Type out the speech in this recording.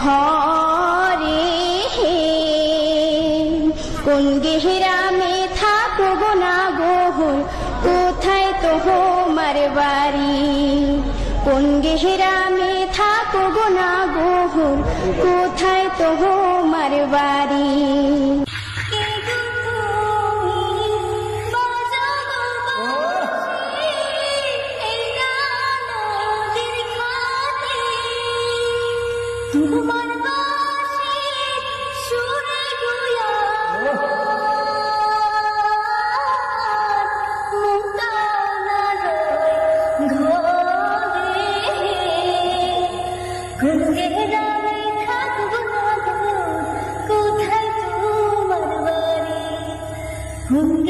ঘরে কোন গেহরামে থাকবো না গোহর কোথায় তোমার বাড়ি কোন গেহরামে থাকবো না গোহর কোথায় তোমার বাড়ি তোমার বাঁশি সুরে গুয়া মুক্তানা ঘরে কোন গেহরামে থাকবো না কোথায় তোমার বাড়ি